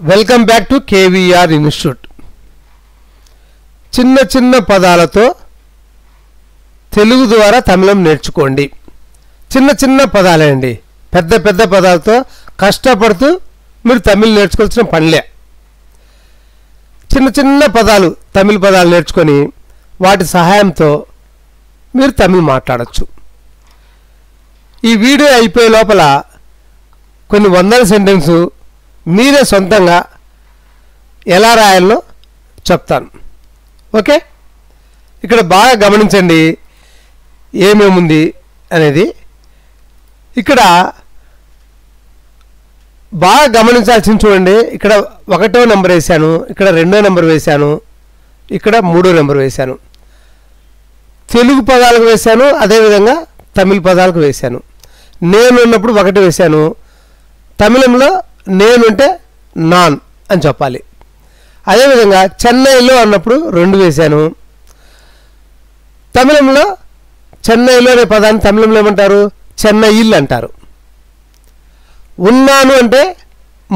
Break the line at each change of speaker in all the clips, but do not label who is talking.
Welcome back to KVR institute. చిన్న చిన్న పదాలతో తెలుగు ద్వారా తమిళం నేర్చుకోండి. చిన్న చిన్న పదాలే అండి, పెద్ద పెద్ద పదాలతో కష్టపడుతూ మీరు తమిళ్ నేర్చుకోవాల్సిన పనిలే. చిన్న చిన్న పదాలు, తమిళ పదాలు నేర్చుకొని వాటి సహాయంతో మీరు తమిళ్ మాట్లాడచ్చు. ఈ వీడియో అయిపోయే లోపల కొన్ని వందల సెంటెన్స్ మీరే సొంతంగా ఎలా రాయాలో చెప్తాను. ఓకే, ఇక్కడ బాగా గమనించండి ఏమేముంది అనేది. ఇక్కడ బాగా గమనించాల్సింది చూడండి. ఇక్కడ 1వ నెంబర్ వేశాను, ఇక్కడ 2వ నెంబర్ వేశాను, ఇక్కడ 3వ నెంబర్ వేశాను. తెలుగు పదాలకు వేశాను, అదేవిధంగా తమిళ పదాలకు వేశాను. నేను ఉన్నప్పుడు 1 వేశాను. తమిళంలో నేను అంటే నాన్ అని చెప్పాలి. అదేవిధంగా చెన్నైలో అన్నప్పుడు 2 వేశాను. తమిళంలో చెన్నైలో అనే పదాన్ని తమిళంలో ఏమంటారు? చెన్నైల్ అంటారు. ఉన్నాను అంటే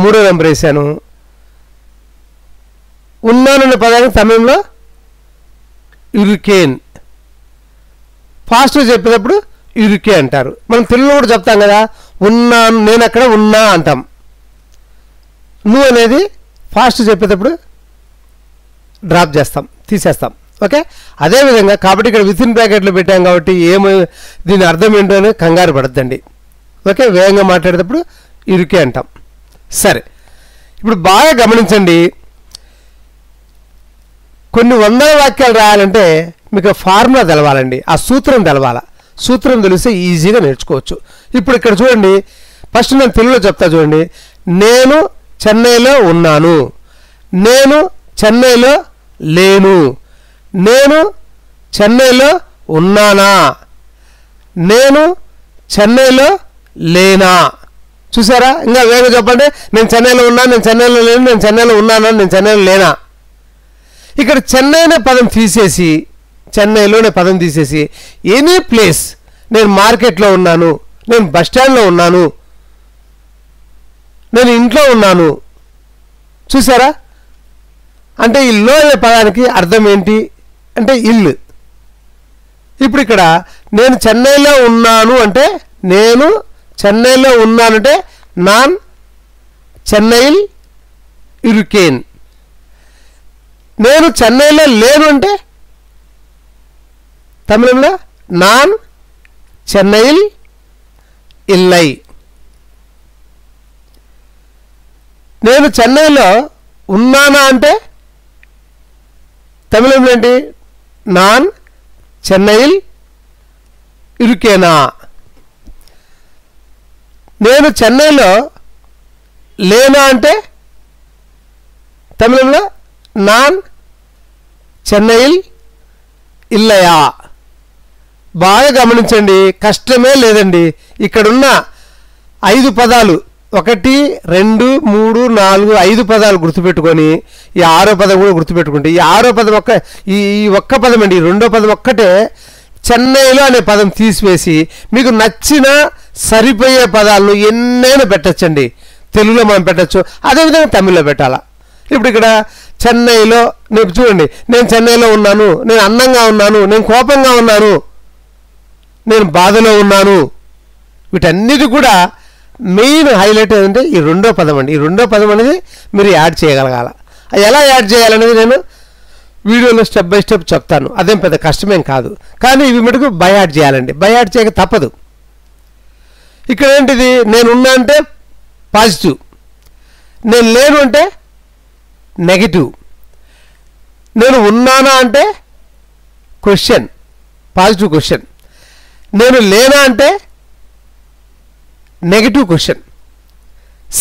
3వ నెంబర్ వేశాను. ఉన్నాను అనే పదాన్ని తమిళంలో ఇరుకేన్. ఫాస్ట్గా చెప్పేటప్పుడు ఇరుకే అంటారు. మనం తెలుగులో కూడా చెప్తాం కదా, ఉన్నాను, నేను అక్కడ ఉన్నా అంటాం. నువ్వు అనేది ఫాస్ట్ చెప్పేటప్పుడు డ్రాప్ చేస్తాం, తీసేస్తాం. ఓకే, అదేవిధంగా కాబట్టి ఇక్కడ విత్ ఇన్ బ్రాకెట్లో పెట్టాం కాబట్టి దీని అర్థం ఏంటో అని కంగారు పడద్దండి. ఓకే, వేగంగా మాట్లాడేటప్పుడు ఇరుకే అంటాం. సరే, ఇప్పుడు బాగా గమనించండి. కొన్ని వందల వాక్యాలు రాయాలంటే మీకు ఫార్ములా తెలవాలండి, ఆ సూత్రం తెలవాల. సూత్రం తెలిస్తే ఈజీగా నేర్చుకోవచ్చు. ఇప్పుడు ఇక్కడ చూడండి, ఫస్ట్ నేను తెలుగులో చెప్తా చూడండి. నేను చెన్నైలో ఉన్నాను, నేను చెన్నైలో లేను, నేను చెన్నైలో ఉన్నానా, నేను చెన్నైలో లేనా. చూసారా? ఇంకా వేగంగా చెప్పండి. నేను చెన్నైలో ఉన్నాను, నేను చెన్నైలో లేను, నేను చెన్నైలో ఉన్నానా, నేను చెన్నైలో లేనా. ఇక్కడ చెన్నై అనే పదం తీసేసి, చెన్నైలోనే పదం తీసేసి ఎనీ ప్లేస్, నేను మార్కెట్లో ఉన్నాను, నేను బస్ స్టాండ్లో ఉన్నాను, నేను ఇంట్లో ఉన్నాను. చూసారా? అంటే ఇల్లు అనే పదానికి అర్థం ఏంటి అంటే ఇల్లు. ఇప్పుడు ఇక్కడ నేను చెన్నైలో ఉన్నాను అంటే, నేను చెన్నైలో ఉన్నానంటే నాన్ చెన్నైల్ ఇరుకేన్. నేను చెన్నైలో లేను అంటే తమిళంలో నాన్ చెన్నైల్ ఇల్లై. నేను చెన్నైలో ఉన్నానా అంటే తమిళంలో ఏంటి? నాన్ చెన్నైల్ ఇరుకేనా. నేను చెన్నైలో లేనా అంటే తమిళంలో నాన్ చెన్నైల్ ఇల్లయా. బాగా గమనించండి, కష్టమే లేదండి. ఇక్కడున్న 5 పదాలు, 1, 2, 3, 4, 5 పదాలు గుర్తుపెట్టుకొని ఈ 6వ పదం కూడా గుర్తుపెట్టుకుంటే, ఈ 6వ పదం ఈ ఒక్క పదం అండి, 2వ పదం ఒక్కటే చెన్నైలో అనే పదం తీసివేసి మీకు నచ్చిన సరిపోయే పదాలను ఎన్నైనా పెట్టచ్చండి. తెలుగులో మనం పెట్టచ్చు, అదేవిధంగా తమిళ్లో పెట్టాలా. ఇప్పుడు ఇక్కడ చెన్నైలో నేను చూడండి, నేను చెన్నైలో ఉన్నాను, నేను అందంగా ఉన్నాను, నేను కోపంగా ఉన్నాను, నేను బాధలో ఉన్నాను. వీటన్నిటి కూడా మెయిన్ హైలైట్ ఏంటంటే ఈ 2వ పదం అండి. ఈ 2వ పదం అనేది మీరు యాడ్ చేయగలగాల. ఎలా యాడ్ చేయాలనేది నేను వీడియోలో స్టెప్ బై స్టెప్ చెప్తాను. అదేం పెద్ద కష్టమేం కాదు, కానీ ఇవి మటుకు బై యాడ్ చేయాలండి. బై యాడ్ చేయక తప్పదు. ఇక్కడ ఏంటిది? నేను ఉన్నా అంటే పాజిటివ్, నేను లేను అంటే నెగిటివ్, నేను ఉన్నానా అంటే క్వశ్చన్, పాజిటివ్ క్వశ్చన్, నేను లేనా అంటే నెగిటివ్ క్వశ్చన్.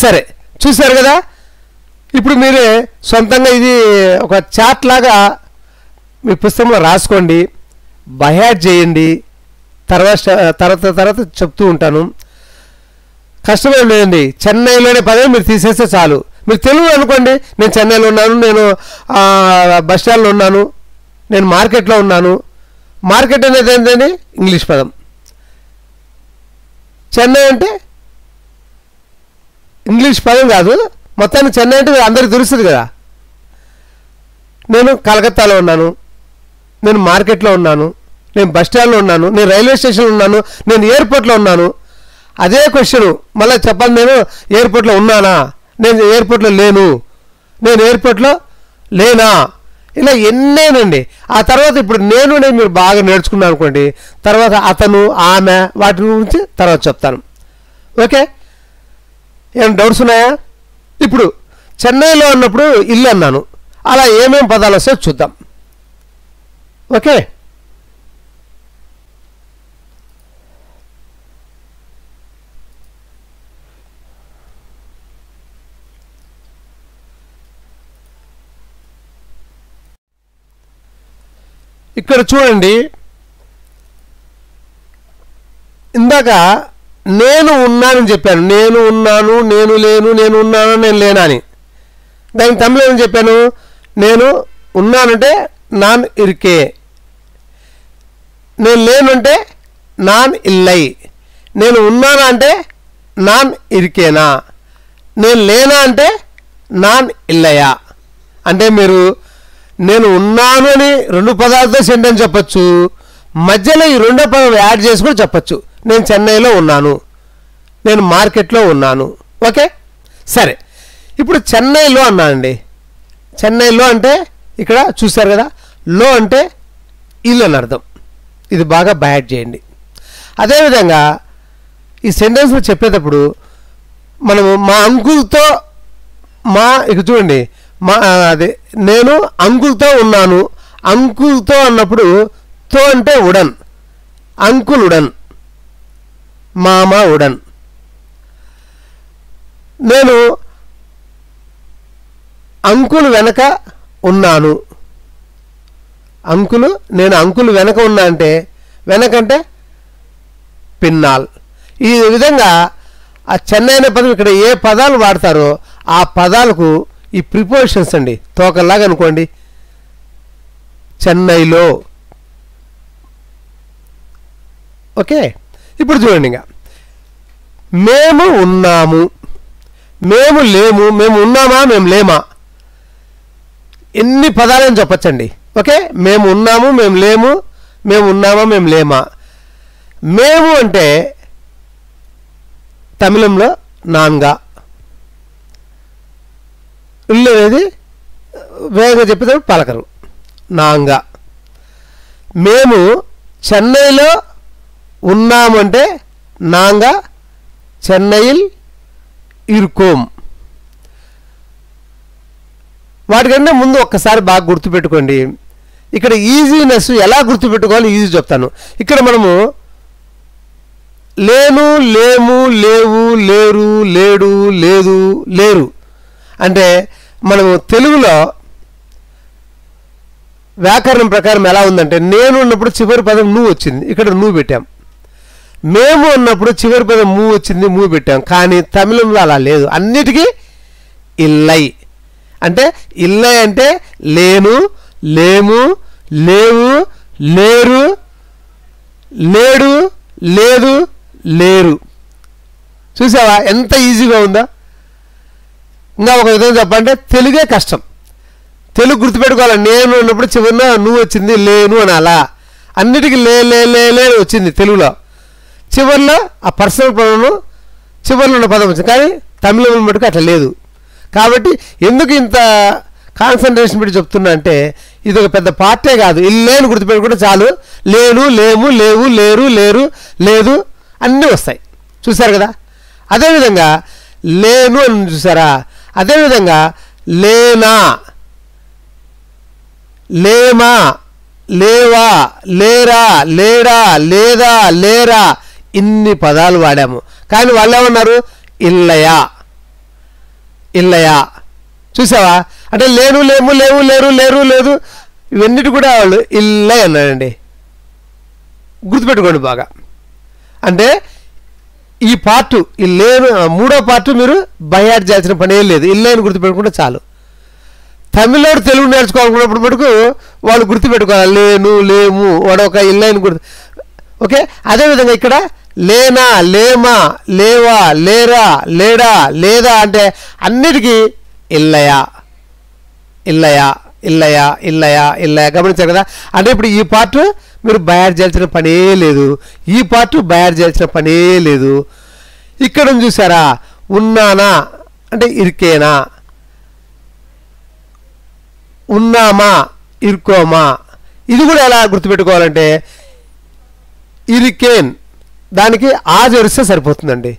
సరే, చూశారు కదా? ఇప్పుడు మీరే సొంతంగా ఇది ఒక చార్ట్ లాగా మీ పుస్తకంలో రాసుకోండి, బై యాడ్ చేయండి. తర్వాత చెప్తూ ఉంటాను. కష్టమేం లేదండి. చెన్నైలోనే పదవి మీరు తీసేస్తే చాలు. మీరు తెలుగు అనుకోండి, నేను చెన్నైలో ఉన్నాను, నేను బస్ స్టాండ్లో ఉన్నాను, నేను మార్కెట్లో ఉన్నాను. మార్కెట్ అనేది ఏంటండి? ఇంగ్లీష్ పదం. చెన్నై అంటే ఇంగ్లీష్ పదం కాదు, మొత్తానికి చెన్నై అంటే అందరికీ తెలుస్తుంది కదా. నేను కలకత్తాలో ఉన్నాను, నేను మార్కెట్లో ఉన్నాను, నేను బస్ స్టాండ్లో ఉన్నాను, నేను రైల్వే స్టేషన్లో ఉన్నాను, నేను ఎయిర్పోర్ట్లో ఉన్నాను. అదే క్వశ్చను మళ్ళీ చెప్పాలి, నేను ఎయిర్పోర్ట్లో ఉన్నానా, నేను ఎయిర్పోర్ట్లో లేను, నేను ఎయిర్పోర్ట్లో లేనా, ఇలా ఎన్నేనండి. ఆ తర్వాత ఇప్పుడు నేను మీరు బాగా నేర్చుకున్నాను అనుకోండి, తర్వాత అతను ఆమె వాటి గురించి తర్వాత చెప్తాను. ఓకే, ఏమైనా డౌట్స్ ఉన్నాయా? ఇప్పుడు చెన్నైలో ఉన్నప్పుడు ఇల్లు అన్నాను, అలా ఏమేమి పదాలు వస్తాయో చూద్దాం. ఓకే, ఇక్కడ చూడండి, ఇందాక నేను ఉన్నానని చెప్పాను, నేను ఉన్నాను, నేను లేను, నేను ఉన్నాను, నేను లేనా అని. దానికి తమిళ ఏమని చెప్పాను, నేను ఉన్నానంటే నాన్ ఇరికే, నేను లేనంటే నాన్ ఇల్లై, నేను ఉన్నానా అంటే నాన్ ఇరికేనా, నేను లేనా అంటే నాన్ ఇల్లయా. అంటే మీరు నేను ఉన్నాను అని రెండు పదాలతో సెంటెన్స్ చెప్పచ్చు, మధ్యలో ఈ రెండో పదం యాడ్ చేసి కూడా చెప్పచ్చు. నేను చెన్నైలో ఉన్నాను, నేను మార్కెట్లో ఉన్నాను. ఓకే, సరే. ఇప్పుడు చెన్నైలో అన్నానండి. చెన్నైలో అంటే ఇక్కడ చూశారు కదా, లో అంటే ఇల్లు అని అర్థం. ఇది బాగా బ్యాడ్ చేయండి. అదేవిధంగా ఈ సెంటెన్స్లో చెప్పేటప్పుడు మనము మా అంకుల్తో ఇక చూడండి, అదే నేను అంకుల్తో ఉన్నాను. అంకుల్తో అన్నప్పుడు తో అంటే ఉడన్, అంకుల్ ఉడన్, మామ ఉడన్. నేను అంకుల్ వెనక ఉన్నాను. నేను అంకుల్ వెనక ఉన్నా అంటే వెనకంటే పిన్నాల్. ఈ విధంగా ఆ చెన్నై అనే పదం ఇక్కడ ఏ పదాలు వాడతారో ఆ పదాలకు ఈ ప్రిపోజిషన్స్ అండి, తోకల్లాగా అనుకోండి. చెన్నైలో. ఓకే, ఇప్పుడు చూడండి, ఇంకా మేము ఉన్నాము, మేము లేము, మేము ఉన్నామా, మేము లేమా, ఎన్ని పదాలని చెప్పచ్చండి. ఓకే, మేము ఉన్నాము, మేము లేము, మేము ఉన్నామా, మేము లేమా. మేము అంటే తమిళంలో నాన్గా, ఇల్లు అనేది వేగంగా చెప్పేటప్పుడు పలకరు, నాంగా. మేము చెన్నైలో ఉన్నామంటే నాంగా చెన్నైల్ ఇరుకోం. వాటికంటే ముందు ఒక్కసారి బాగా గుర్తుపెట్టుకోండి. ఇక్కడ ఈజీనెస్ ఎలా గుర్తుపెట్టుకోవాలో ఈజీ చెప్తాను. ఇక్కడ మనము లేను, లేము, లేవు, లేరు, లేడు, లేదు, లేరు అంటే మనము తెలుగులో వ్యాకరణం ప్రకారం ఎలా ఉందంటే, నేను ఉన్నప్పుడు చివరి పదం నువ్వు వచ్చింది, ఇక్కడ నువ్వు పెట్టాం. మేము ఉన్నప్పుడు చివరి పదం మూ వచ్చింది, మూ పెట్టాం. కానీ తమిళంలో అలా లేదు, అన్నిటికీ ఇల్లై. అంటే ఇల్లై అంటే లేను, లేము, లేవు, లేరు, లేడు, లేదు, లేరు. చూసావా ఎంత ఈజీగా ఉందా? ఇంకా ఒక విధంగా చెప్పాలంటే తెలుగే కష్టం. తెలుగు గుర్తుపెట్టుకోవాలి. నేను ఉన్నప్పుడు చివరిన నువ్వు వచ్చింది, లేను అని. అలా అన్నిటికీ లే లే లే లే వచ్చింది తెలుగులో. చివరిలో ఆ పర్సనల్ ప్రొనౌన్ చివరిలో ఉన్న పదం వచ్చింది. కానీ తమిళంలో మటుకు అట్లా లేదు. కాబట్టి ఎందుకు ఇంత కాన్సన్ట్రేషన్ పెట్టి చెప్తున్నా అంటే, ఇది ఒక పెద్ద పార్టే కాదు. ఇల్లేను గుర్తుపెట్టుకుంటే చాలు. లేను, లేము, లేవు, లేరు, లేరు, లేదు అన్నీ వస్తాయి. చూసారు కదా? అదేవిధంగా లేను అని చూసారా? అదేవిధంగా లేనా, లేమా, లేవా, లేరా, లేడా, లేదా, లేరా ఇన్ని పదాలు వాడాము. కానీ వాళ్ళు ఏమన్నారు? ఇల్లయా, ఇల్లయా. చూసావా? అంటే లేను, లేము, లేవు, లేరు, లేరు, లేదు ఇవన్నిటి కూడా వాళ్ళు ఇల్లై అన్నారండి. గుర్తుపెట్టుకోండి బాగా. అంటే ఈ పార్టు, ఈ లేను మూడో పార్టు మీరు బయాట్ చేయాల్సిన పని ఏం లేదు. ఇల్లైని గుర్తుపెట్టుకుంటే చాలు. తమిళోడు తెలుగు నేర్చుకోవాలనుకున్నప్పుడు మటుకు వాళ్ళు గుర్తుపెట్టుకోవాలి. లేను, లేము, వాడొక ఇల్లైని గుర్తు. ఓకే, అదేవిధంగా ఇక్కడ లేనా, లేమా, లేవా, లేరా, లేడా, లేదా అంటే అన్నిటికీ ఇల్లయా ఇల్లయా ఇల్లయా ఇల్లయా ఇల్లయా. గమనించారు కదా. అంటే ఇప్పుడు ఈ పార్ట్ మీరు బయాడ్ చేయాల్సిన పనే లేదు, ఈ పార్ట్ బయాడ్ చేయాల్సిన పనే లేదు. ఇక్కడ చూసారా, ఉన్నానా అంటే ఇరికేనా, ఉన్నామా ఇరుకోమా. ఇది కూడా ఎలా గుర్తుపెట్టుకోవాలంటే ఇరికేన్ దానికి ఆ జరిస్తే సరిపోతుందండి.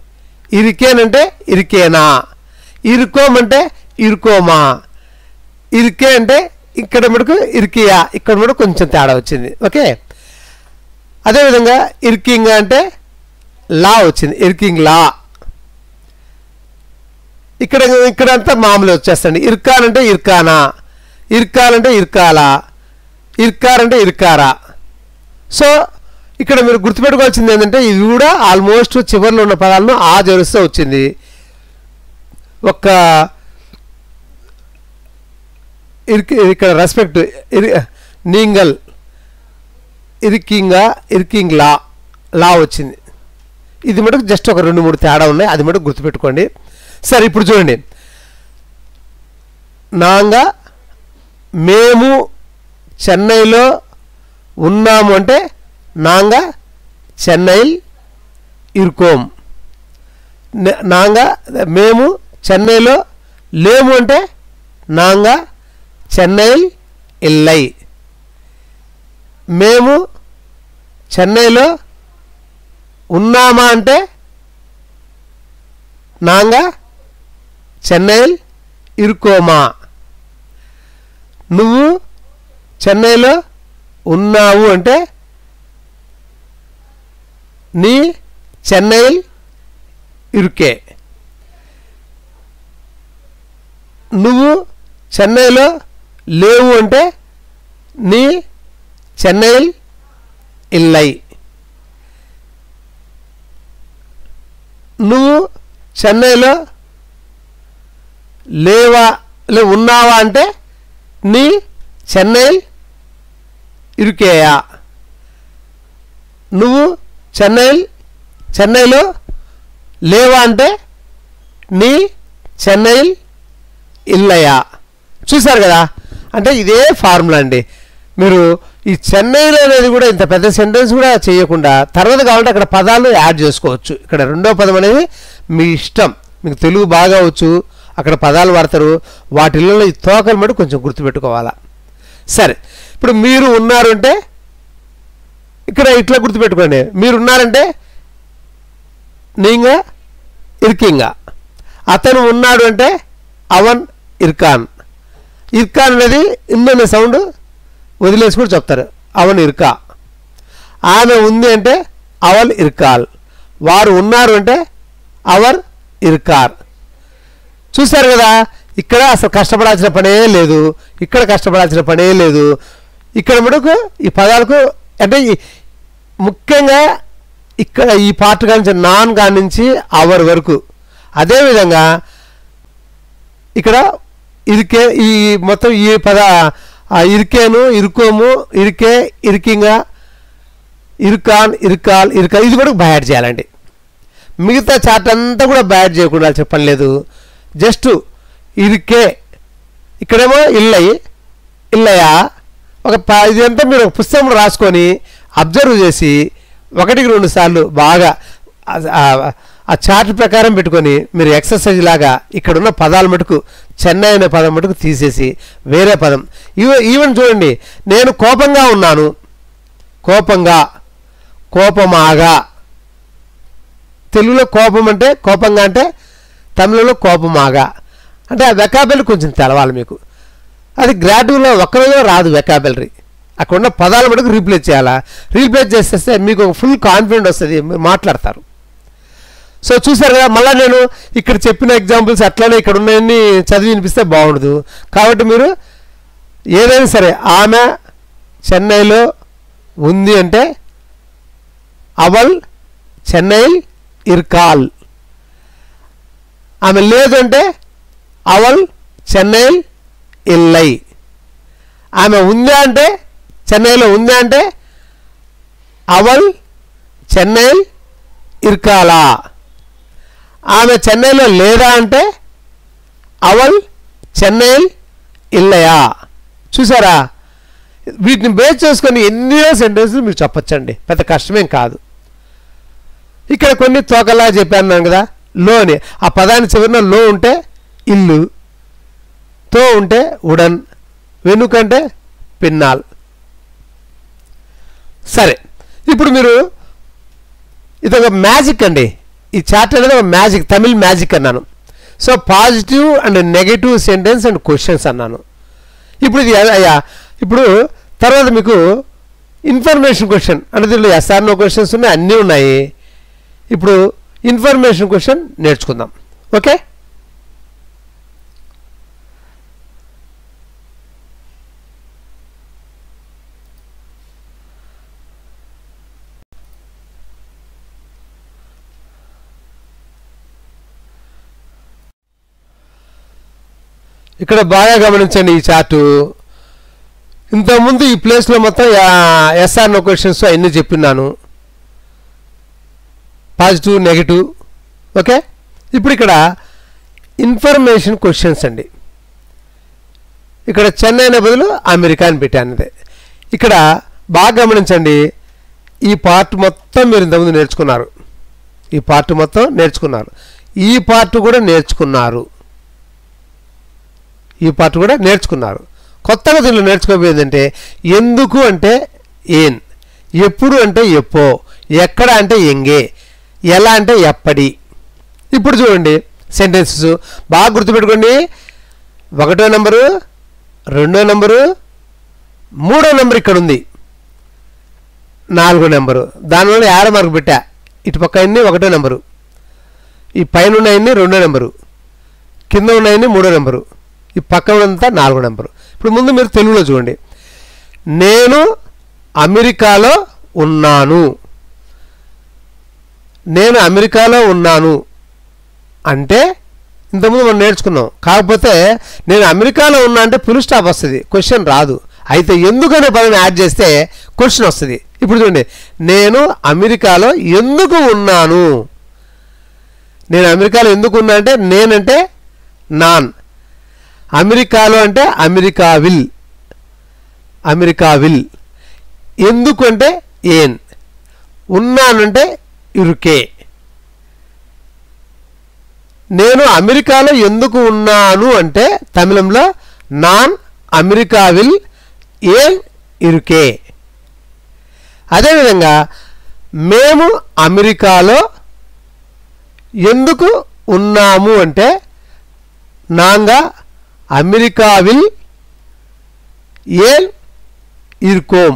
ఇరికేన్ అంటే ఇరికేనా, ఇరుకోమంటే ఇరుకోమా. ఇరికే అంటే ఇక్కడ మటుకు ఇరికియా, ఇక్కడ మటుకు కొంచెం తేడా వచ్చింది. ఓకే. అదేవిధంగా ఇర్కింగ్ అంటే లా వచ్చింది, ఇర్కింగ్ లా. ఇక్కడంతా మామూలు వచ్చేస్తండి. ఇర్కాన్ అంటే ఇర్కానా, ఇర్కాల్ అంటే ఇర్కాలా, ఇర్కార్ అంటే ఇర్కారా. సో ఇక్కడ మీరు గుర్తుపెట్టుకోవాల్సింది ఏంటంటే ఇవి కూడా ఆల్మోస్ట్ చివరిలో ఉన్న పదాలను ఆ జరుస్తూ వచ్చింది. ఒక ఇక్కడ రెస్పెక్ట్ నీంగల్, ఇరికింగా, ఇరికింగ్ లా, లా వచ్చింది. ఇది మటుకు జస్ట్ ఒక 2-3 తేడా ఉన్నాయి, అది మటుకు గుర్తుపెట్టుకోండి. సరే ఇప్పుడు చూడండి, నాంగా మేము చెన్నైలో ఉన్నాము అంటే నాంగా చెన్నైల్ ఇరుకోం. నాంగా మేము చెన్నైలో లేము అంటే నాంగా చెన్నైల్ ఇల్లై. మేము చెన్నైలో ఉన్నామా అంటే నాంగా చెన్నైల్ ఇరుకోమా. నువ్వు చెన్నైలో ఉన్నావు అంటే నీ చెన్నైల్ ఇరుకే. నువ్వు చెన్నైలో లేవు అంటే నీ చెన్నైల్ ఇల్లై. నువ్వు చెన్నైలో ఉన్నావా అంటే నీ చెన్నైల్ ఇరుకేయా. నువ్వు చెన్నైలో లేవా అంటే నీ చెన్నైల్ ఇల్లయా. చూసారు కదా. అంటే ఇదే ఫార్ములా అండి. మీరు ఈ చెన్నైలో అనేది కూడా ఇంత పెద్ద సెంటెన్స్ కూడా చేయకుండా తర్వాత కావాలంటే అక్కడ పదాలు యాడ్ చేసుకోవచ్చు. ఇక్కడ రెండో పదం అనేది మీ ఇష్టం, మీకు తెలుగు బాగా వచ్చు, అక్కడ పదాలు వాడతారు, వాటిల్లో ఈ తోకలు మటు కొంచెం గుర్తుపెట్టుకోవాలా. సరే ఇప్పుడు మీరు ఉన్నారు అంటే ఇక్కడ ఇట్లా గుర్తుపెట్టుకోండి. మీరు ఉన్నారంటే నీంగా ఇర్కింగా. అతను ఉన్నాడు అంటే అవన్ ఇర్కాన్. ఇర్కాన్ అనేది ఇందనే సౌండ్ వదిలేసి కూడా చెప్తారు, అవన్ ఇర్కా. ఆమె ఉంది అంటే అవల్ ఇర్కాల్. వారు ఉన్నారు అంటే అవర్ ఇర్కార్. చూశారు కదా. ఇక్కడ అసలు కష్టపడాల్సిన పనే లేదు, ఇక్కడ కష్టపడాల్సిన పనే లేదు. ఇక్కడ మటుకు ఈ పదాలకు అంటే ముఖ్యంగా ఇక్కడ ఈ పార్ట్ కానించి నాన్ కానించి అవర్ వరకు. అదేవిధంగా ఇక్కడ ఇరికే, ఈ మొత్తం ఈ ఇరికేను, ఇరుకోము, ఇరికే, ఇరికింగా, ఇరుకాన్, ఇరుకాల్, ఇరుకా, ఇది కూడా బయాడ్ చేయాలండి. మిగతా చార్ట్ అంతా కూడా బయాడ్ చేయకుండా చెప్పని లేదు. జస్ట్ ఇరికే, ఇక్కడేమో ఇల్లయా. ఇదంతా మీరు ఒక పుస్తకంలో రాసుకొని అబ్జర్వ్ చేసి 1-2 సార్లు బాగా ఆ చార్ట్ ప్రకారం పెట్టుకొని మీరు ఎక్సర్సైజ్ లాగా ఇక్కడున్న పదాల మటుకు చెన్నై అనే పదం మటుకు తీసేసి వేరే పదం ఈవెన్ చూడండి. నేను కోపంగా ఉన్నాను, కోపంగా, కోపమాగా. తెలుగులో కోపం అంటే కోపంగా అంటే, తమిళంలో కోపమాగా అంటే ఆ వెకాబులరీ కొంచెం తెలవాలి మీకు. అది గ్రాడ్యువల్గా ఒక్కరోజు రాదు వెకాబులరీ. అక్కడ ఉన్న పదాలు మటుకు రీప్లేస్ చేయాలా. రీప్లేస్ చేసేస్తే మీకు ఒక ఫుల్ కాన్ఫిడెంట్ వస్తుంది, మీరు మాట్లాడతారు. సో చూసారు కదా. మళ్ళీ నేను ఇక్కడ చెప్పిన ఎగ్జాంపుల్స్ అట్లనే ఇక్కడ ఉన్నాయన్నీ చదివి వినిపిస్తే బాగుండదు. కాబట్టి మీరు ఏదైనా సరే ఆమె చెన్నైలో ఉంది అంటే అవల్ చెన్నైల్ ఇర్కాల్. ఆమె లేదు అంటే అవల్ చెన్నైల్ ఇల్లై. ఆమె ఉందా అంటే చెన్నైలో ఉందా అంటే అవల్ చెన్నైల్ ఇర్కాలా. ఆమె చెన్నైలో లేదా అంటే అవల్ చెన్నైల్ ఇల్లయా. చూసారా, వీటిని బేస్ చేసుకొని ఎన్నో సెంటెన్సులు మీరు చెప్పచ్చండి, పెద్ద కష్టమేం కాదు. ఇక్కడ కొన్ని తోకలా చెప్పాను కదా, లోని ఆ పదాన్ని చివరిన లో ఉంటే ఇల్లు, తో ఉంటే ఉడన్, వెనుకంటే పిన్నాల్. సరే, ఇప్పుడు మీరు ఇదొక మ్యాజిక్ అండి, ఈ చాప్టర్ అనేది ఒక మ్యాజిక్, తమిళ్ మ్యాజిక్ అన్నాను. So positive and negative sentence and questions అన్నాను. ఇప్పుడు ఇది అయ్యా, ఇప్పుడు తర్వాత మీకు ఇన్ఫర్మేషన్ క్వశ్చన్ అంటే దీంట్లో ఎస్ఆర్ నో క్వశ్చన్స్ ఉన్నాయి, అన్నీ ఉన్నాయి. ఇప్పుడు ఇన్ఫర్మేషన్ క్వశ్చన్ నేర్చుకుందాం. ఓకే, ఇక్కడ బాగా గమనించండి ఈ చార్టు. ఇంతకుముందు ఈ ప్లేస్లో మొత్తం ఎస్ఆర్ నో క్వశ్చన్స్ అన్నీ చెప్పినాను, పాజిటివ్ నెగిటివ్. ఓకే, ఇప్పుడు ఇక్కడ ఇన్ఫర్మేషన్ క్వశ్చన్స్ అండి. ఇక్కడ చెన్నై అనే బదులు అమెరికా అని పెట్టాను. ఇక్కడ బాగా గమనించండి, ఈ పార్ట్ మొత్తం మీరు ఇంతకుముందు నేర్చుకున్నారు, ఈ పార్ట్ మొత్తం నేర్చుకున్నారు, ఈ పార్ట్ కూడా నేర్చుకున్నారు, ఈ పార్ట్ కూడా నేర్చుకున్నారు. కొత్తగా దీనిలో నేర్చుకోబోయేదంటే ఎందుకు అంటే ఏన్, ఎప్పుడు అంటే ఎప్పో, ఎక్కడ అంటే ఎంగే, ఎలా అంటే ఎప్పటి. ఇప్పుడు చూడండి సెంటెన్సెస్ బాగా గుర్తుపెట్టుకోండి. 1వ నెంబరు, 2వ నెంబరు, 3వ నెంబర్ ఇక్కడ ఉంది, 4వ నెంబరు, దానివల్ల యారో మార్కు పెట్టా. ఇటు పక్క అన్ని 1వ నెంబరు, ఈ పైన ఉన్నాయన్ని 2వ నెంబరు, కింద ఉన్నాయన్ని 3వ నెంబరు, ఈ పక్క ఉన్నంతా 4వ నెంబరు. ఇప్పుడు ముందు మీరు తెలుగులో చూడండి. నేను అమెరికాలో ఉన్నాను, నేను అమెరికాలో ఉన్నాను అంటే ఇంతకుముందు మనం నేర్చుకున్నాం. కాకపోతే నేను అమెరికాలో ఉన్నా అంటే ఫుల్ స్టాప్ వస్తుంది, క్వశ్చన్ రాదు. అయితే ఎందుకనే పదం యాడ్ చేస్తే క్వశ్చన్ వస్తుంది. ఇప్పుడు చూడండి, నేను అమెరికాలో ఎందుకు ఉన్నాను, నేను అమెరికాలో ఎందుకు ఉన్నా అంటే నేనంటే నాన్, అమెరికాలో అంటే అమెరికావిల్, అమెరికావిల్, ఎందుకు అంటే ఏన్, ఉన్నానంటే ఇరుకే. నేను అమెరికాలో ఎందుకు ఉన్నాను అంటే తమిళంలో నాన్ అమెరికావిల్ ఏన్ ఇరుకే. అదేవిధంగా మేము అమెరికాలో ఎందుకు ఉన్నాము అంటే నాంగా అమెరికావిల్ ఏన్ ఇరుకోం.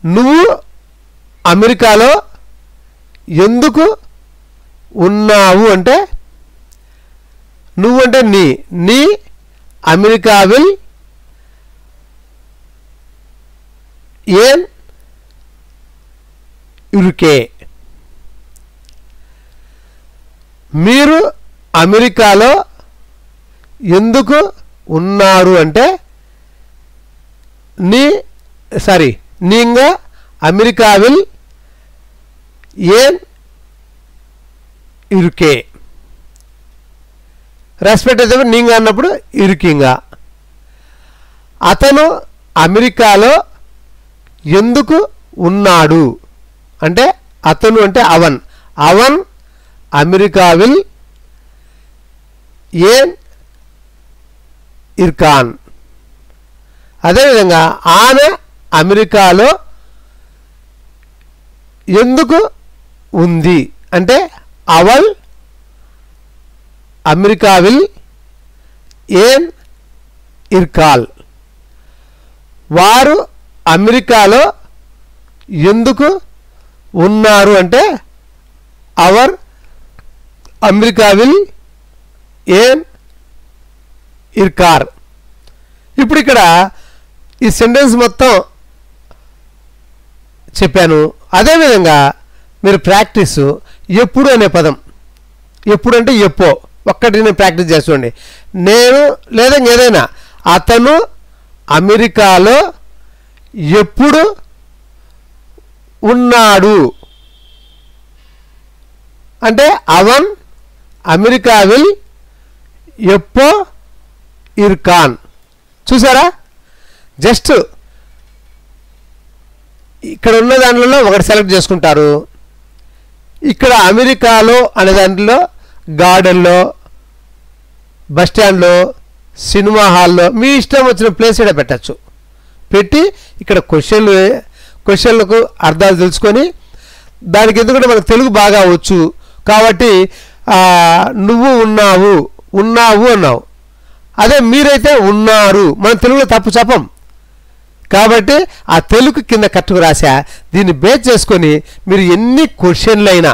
నువ్వు అమెరికాలో ఎందుకు ఉన్నావు అంటే నువ్వంటే నీ, నీ అమెరికావిల్ ఏన్ ఇరుకే. మీరు అమెరికాలో ఎందుకు ఉన్నారు అంటే నీంగా అమెరికావిల్ ఏన్ ఇరుకే. రెస్పెక్ట్ అయితే నీంగా అన్నప్పుడు ఇరుకింగా. అతను అమెరికాలో ఎందుకు ఉన్నాడు అంటే అతను అంటే అవన్, అవన్ అమెరికావిల్ ఏన్ ఇర్కాన్. అదేవిధంగా ఆమె అమెరికాలో ఎందుకు ఉంది అంటే అవల్ అమెరికావిల్ ఏన్ ఇర్కాల్. వారు అమెరికాలో ఎందుకు ఉన్నారు అంటే అవర్ అమెరికావిల్ ఏన్ ఇర్కార్. ఇప్పుడు ఇక్కడ ఈ సెంటెన్స్ మొత్తం చెప్పాను. అదేవిధంగా మీరు ప్రాక్టీస్ ఎప్పుడు అనే పదం, ఎప్పుడు అంటే ఎప్పో, ఒక్కటి నేను ప్రాక్టీస్ చేస్తుండే. నేను లేదా ఏదైనా అతను అమెరికాలో ఎప్పుడు ఉన్నాడు అంటే అవన్ అమెరికావిల్ ఎప్పో ఇర్కాన్. చూసారా, జస్ట్ ఇక్కడ ఉన్న దాంట్లో ఒకటి సెలెక్ట్ చేసుకుంటారు. ఇక్కడ అమెరికాలో అనే దాంట్లో గార్డెన్లో, బస్ స్టాండ్లో, సినిమా హాల్లో మీ ఇష్టం వచ్చిన ప్లేస్ ఇక్కడ పెట్టచ్చు. పెట్టి ఇక్కడ క్వశ్చన్లకు అర్థాలు తెలుసుకొని దానికి ఎందుకంటే మనకు తెలుగు బాగా వచ్చు కాబట్టి నువ్వు ఉన్నావు అన్నావు, అదే మీరైతే ఉన్నారు, మనం తెలుగులో తప్పు చెప్పం కాబట్టి ఆ తెలుగు కింద కట్టుకు రాసా. దీన్ని బేస్ చేసుకొని మీరు ఎన్ని క్వశ్చన్లైనా,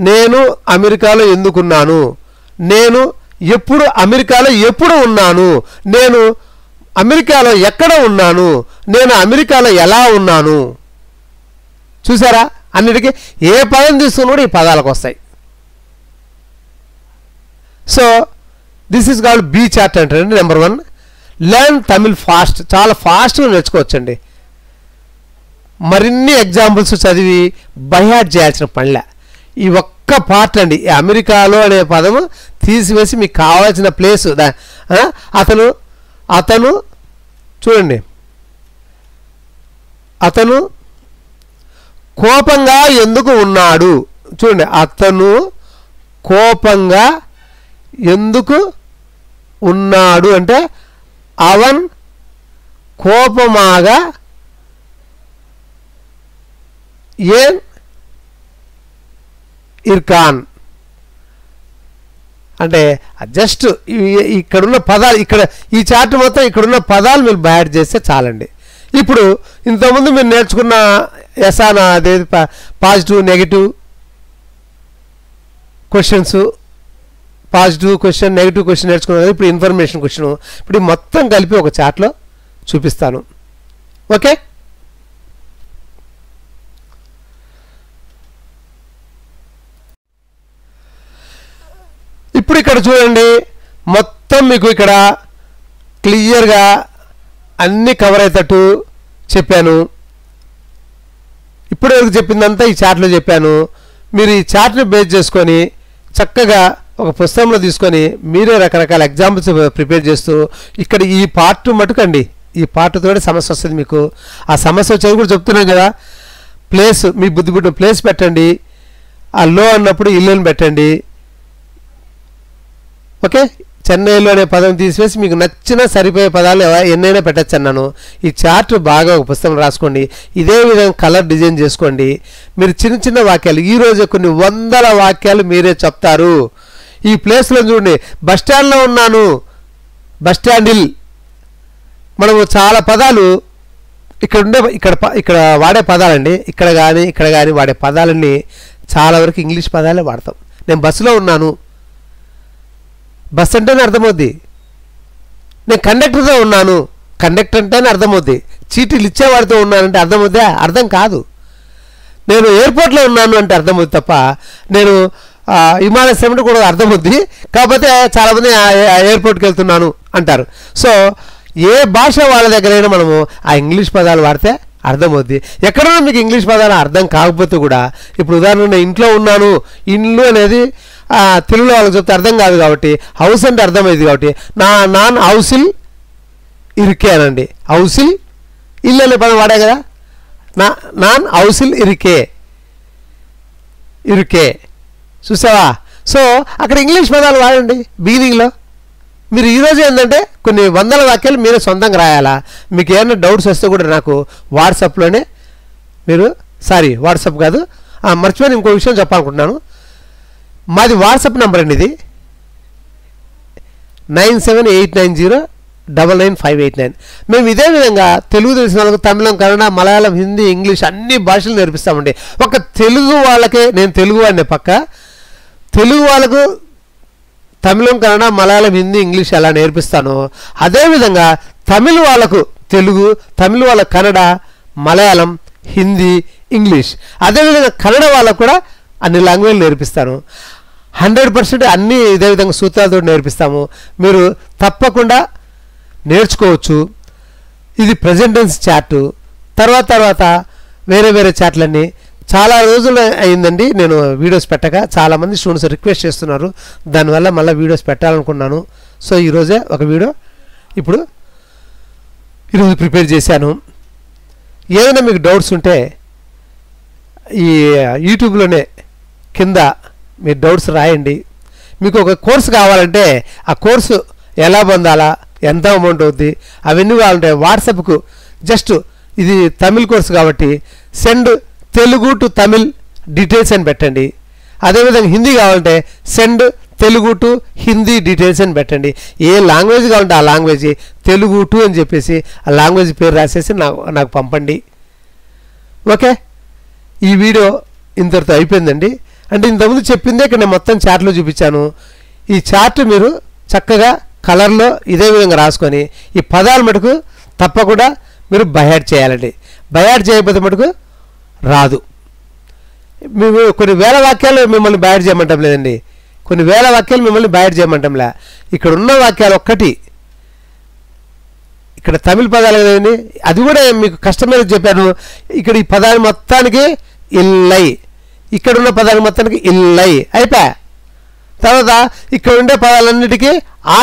నేను అమెరికాలో ఎందుకున్నాను, నేను ఎప్పుడు అమెరికాలో ఎప్పుడు ఉన్నాను, నేను అమెరికాలో ఎక్కడ ఉన్నాను, నేను అమెరికాలో ఎలా ఉన్నాను. చూసారా, అన్నిటికీ ఏ పదం తీసుకున్నా కూడా ఈ పదాలకు వస్తాయి. So this is called B chart అంటారండి. Number 1, learn Tamil fast. చాలా ఫాస్ట్గా నేర్చుకోవచ్చండి. మరిన్ని ఎగ్జాంపుల్స్ చదివి బైహార్ట్ చేయాల్సిన పనిలే. ఈ ఒక్క పార్ట్ అండి, అమెరికాలో అనే పదము తీసివేసి మీకు కావాల్సిన ప్లేసు. అతను చూడండి, అతను కోపంగా ఎందుకు ఉన్నాడు. చూడండి, అతను కోపంగా ఎందుకు ఉన్నాడు అంటే అవన్ కోపమాగా ఏన్ ఇర్కాన్. అంటే జస్ట్ ఇక్కడున్న పదాలు, ఇక్కడ ఈ చార్ట్ మొత్తం ఇక్కడున్న పదాలు మీరు బయాడ్ చేస్తే చాలండి. ఇప్పుడు ఇంతకుముందు మీరు నేర్చుకున్న ఎసానా, అదే positive negative questions, positive question negative question నేర్చుకున్నారు. ఇప్పుడు ఇన్ఫర్మేషన్ క్వశ్చన్, ఇప్పుడు మొత్తం కలిపి ఒక చార్ట్లో చూపిస్తాను. ఓకే, ఇప్పుడు ఇక్కడ చూడండి, మొత్తం మీకు ఇక్కడ క్లియర్గా అన్నీ కవర్ అయ్యేటట్టు చెప్పాను. ఇప్పటివరకు చెప్పిందంతా ఈ చార్ట్లో చెప్పాను. మీరు ఈ చార్ట్ని బేస్ చేసుకొని చక్కగా ఒక పుస్తకంలో తీసుకొని మీరే రకరకాల ఎగ్జాంపుల్స్ ప్రిపేర్ చేస్తూ ఇక్కడ ఈ పార్ట్ మటుకండి, ఈ పార్ట్తో సమస్య వస్తుంది మీకు. ఆ సమస్య వచ్చేది కూడా చెప్తున్నాను కదా. ప్లేస్, మీ బుద్ధి పుట్టిన ప్లేస్ పెట్టండి. ఆ లో అన్నప్పుడు ఇల్లుని పెట్టండి. ఓకే, చెన్నైలో అనే పదం తీసివేసి మీకు నచ్చిన సరిపోయే పదాలు ఎన్నైనా పెట్టచ్చు అన్నాను. ఈ చార్ట్ బాగా ఒక పుస్తకం రాసుకోండి. ఇదే విధంగా కలర్ డిజైన్ చేసుకోండి. మీరు చిన్న చిన్న వాక్యాలు, ఈరోజు కొన్ని వందల వాక్యాలు మీరే చెప్తారు. ఈ ప్లేస్లో చూడండి, బస్ స్టాండ్లో ఉన్నాను, బస్ స్టాండిల్. మనము చాలా పదాలు ఇక్కడ వాడే పదాలండి, ఇక్కడ కానీ వాడే పదాలన్నీ చాలా వరకు ఇంగ్లీష్ పదాలే వాడతాం. నేను బస్సులో ఉన్నాను, బస్ అంటేనే అర్థమవుద్ది. నేను కండక్టర్తో ఉన్నాను, కండక్టర్ అంటేనే అర్థమవుద్ది. చీటీలు ఇచ్చేవాడితో ఉన్నానంటే అర్థమవుద్దా? అర్థం కాదు. నేను ఎయిర్పోర్ట్లో ఉన్నాను అంటే అర్థమవుద్ది తప్ప నేను విమానాశ్రయం కూడా అర్థమవుద్ది. కాకపోతే చాలామంది ఎయిర్పోర్ట్కి వెళ్తున్నాను అంటారు. సో ఏ భాష వాళ్ళ దగ్గరైనా మనము ఆ ఇంగ్లీష్ పదాలు వాడితే అర్థమవుద్ది. ఎక్కడైనా మీకు ఇంగ్లీష్ పదాలు అర్థం కాకపోతే కూడా, ఇప్పుడు ఉదాహరణ ఇంట్లో ఉన్నాను, ఇల్లు అనేది తెలుగులో వాళ్ళకి చెప్తే అర్థం కాదు కాబట్టి హౌస్ అంటే అర్థమైంది కాబట్టి నాన్ హౌసిల్ ఇరికే అనండి. హౌసిల్ ఇల్లు అనే పదం వాడే కదా, నాన్ హౌసిల్ ఇరికే. చూసావా? సో అక్కడ ఇంగ్లీష్ పదాలు వాడండి బిగినింగ్లో. మీరు ఈరోజు ఏంటంటే కొన్ని వందల వాక్యాలు మీరే సొంతంగా రాయాలా. మీకు ఏమైనా డౌట్స్ వస్తే కూడా నాకు వాట్సాప్లోనే మీరు, వాట్సాప్ కాదు, మర్చిపోయి ఇంకో విషయం చెప్పాలనుకుంటున్నాను. మాది వాట్సాప్ నెంబర్ అండి, ఇది 9789099589. మేము ఇదే విధంగా తెలుగు తెలిసిన వాళ్ళకు తమిళం, కన్నడ, మలయాళం, హిందీ, ఇంగ్లీష్ అన్ని భాషలు నేర్పిస్తామండి. ఒక తెలుగు వాళ్ళకే, నేను తెలుగు వాడిని పక్క, తెలుగు వాళ్ళకు తమిళం, కన్నడ, మలయాళం, హిందీ, ఇంగ్లీష్ ఎలా నేర్పిస్తానో అదేవిధంగా తమిళ వాళ్ళకు తెలుగు, తమిళ వాళ్ళకు కన్నడ, మలయాళం, హిందీ, ఇంగ్లీష్, అదేవిధంగా కన్నడ వాళ్ళకు కూడా అన్ని లాంగ్వేజ్లు నేర్పిస్తాను. 100% అన్నీ ఇదే విధంగా సూత్రాలతో నేర్పిస్తాము. మీరు తప్పకుండా నేర్చుకోవచ్చు. ఇది ప్రెజెంట్ టెన్స్ చార్టు. తర్వాత వేరే చార్ట్లన్నీ చాలా రోజులు అయిందండి నేను వీడియోస్ పెట్టక. చాలామంది స్టూడెంట్స్ రిక్వెస్ట్ చేస్తున్నారు, దానివల్ల మళ్ళీ వీడియోస్ పెట్టాలనుకున్నాను. సో ఈరోజే ఒక వీడియో ఈరోజు ప్రిపేర్ చేశాను. ఏదైనా మీకు డౌట్స్ ఉంటే ఈ యూట్యూబ్లోనే కింద మీరు డౌట్స్ రాయండి. మీకు ఒక కోర్సు కావాలంటే ఆ కోర్సు ఎలా పొందాలా, ఎంత అమౌంట్ అవుద్ది, అవన్నీ కావాలంటే వాట్సాప్కు జస్ట్ ఇది తమిళ్ కోర్సు కాబట్టి send Telugu to Tamil details అని పెట్టండి. అదేవిధంగా హిందీ కావాలంటే send Telugu to Hindi details అని పెట్టండి. ఏ లాంగ్వేజ్ కావాలంటే ఆ లాంగ్వేజ్ తెలుగు టు అని చెప్పేసి ఆ లాంగ్వేజ్ పేరు రాసేసి నాకు పంపండి. ఓకే, ఈ వీడియో ఇంతటితో అయిపోయిందండి. అంటే ఇంతకుముందు చెప్పిందే ఇక్కడ నేను మొత్తం చార్ట్లో చూపించాను. ఈ చార్ట్ మీరు చక్కగా కలర్లో ఇదే విధంగా రాసుకొని ఈ పదాలు మటుకు తప్పకుండా మీరు బైహార్ట్ చేయాలండి. బైహార్ట్ చేయకపోతే మటుకు రాదు. మేము కొన్ని వేల వాక్యాలు మిమ్మల్ని బైహార్ట్ చేయమంటాం లేదండి, కొన్ని వేల వాక్యాలు మిమ్మల్ని బైహార్ట్ చేయమంటాంలే. ఇక్కడ ఉన్న వాక్యాలు ఒక్కటి ఇక్కడ తమిళ పదాలు కదండి, అది కూడా మీకు కష్టమైన చెప్పాను. ఇక్కడ ఈ పదాలు మొత్తానికి ఇల్లై, ఇక్కడ ఉన్న పదాలు మొత్తానికి ఇల్లై అయిపోయా. తర్వాత ఇక్కడ ఉండే పదాలన్నిటికీ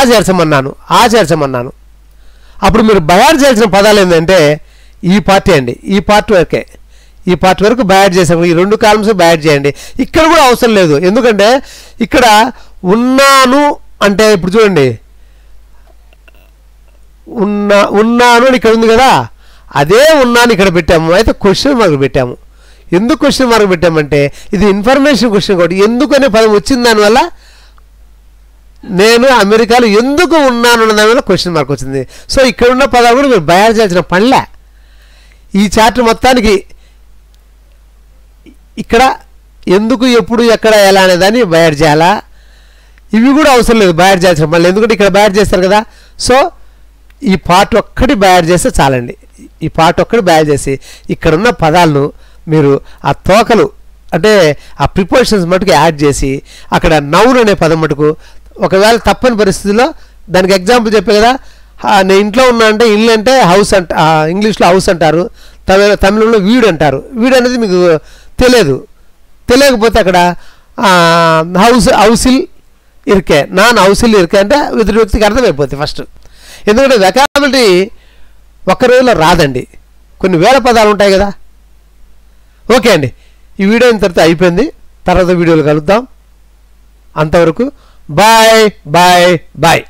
చేర్చమన్నాను. అప్పుడు మీరు బైహార్ట్ చేయాల్సిన పదాలు ఏంటంటే ఈ పార్టీ అండి, ఈ పార్ట్ వరకే, ఈ పార్ట్ వరకు బైహార్ట్ చేసాము. ఈ 2 కాలమ్స్ బైహార్ట్ చేయండి. ఇక్కడ కూడా అవసరం లేదు, ఎందుకంటే ఇక్కడ ఉన్నాను అంటే ఇప్పుడు చూడండి ఉన్నాను అని ఇక్కడ ఉంది కదా, అదే ఉన్నాను ఇక్కడ పెట్టాము. అయితే క్వశ్చన్ మార్క్ పెట్టాము. ఎందుకు క్వశ్చన్ మార్క్ పెట్టామంటే ఇది ఇన్ఫర్మేషన్ క్వశ్చన్ కాబట్టి ఎందుకనే పదం వచ్చింది, దానివల్ల నేను అమెరికాలో ఎందుకు ఉన్నాను అన్న దానివల్ల క్వశ్చన్ మార్క్ వచ్చింది. సో ఇక్కడ ఉన్న పదాలు కూడా మీరు బైహార్ట్ చేయాల్సిన పనిలే. ఈ చాప్టర్ మొత్తానికి ఇక్కడ ఎందుకు, ఎప్పుడు, ఎక్కడ, ఎలా అనే దాన్ని బైహార్ట్ చేయాలా. ఇవి కూడా అవసరం లేదు బైహార్ట్ చేయాల్సిన పనులు, ఎందుకంటే ఇక్కడ బైహార్ట్ చేస్తారు కదా. సో ఈ పార్ట్ ఒక్కటి బైహార్ట్ చేస్తే చాలండి. ఈ పార్ట్ ఒక్కటి బైహార్ట్ చేసి ఇక్కడున్న పదాలను మీరు ఆ తోకలు అంటే ఆ ప్రిపోజిషన్స్ మటుకు యాడ్ చేసి అక్కడ నౌన్ అనే పదం మటుకు ఒకవేళ తప్పని పరిస్థితుల్లో దానికి ఎగ్జాంపుల్ చెప్పే కదా, నేను ఇంట్లో ఉన్నా అంటే ఇల్లు అంటే హౌస్ ఇంగ్లీష్లో హౌస్ అంటారు, తమిళంలో వీడు అంటారు. వీడు అనేది మీకు తెలియకపోతే అక్కడ హౌసిల్ ఇరికే, నాన్ హౌసిల్ ఇరికే అంటే ఎదుటి వ్యక్తికి అర్థమైపోతుంది ఫస్ట్. ఎందుకంటే వెకాబిలిటీ ఒక్క రోజులో రాదండి, కొన్ని వేల పదాలు ఉంటాయి కదా. ఓకే అండి, ఈ వీడియో ఇంతటితో అయిపోయింది. తర్వాత వీడియోలు కలుద్దాం. అంతవరకు బాయ్ బాయ్ బాయ్.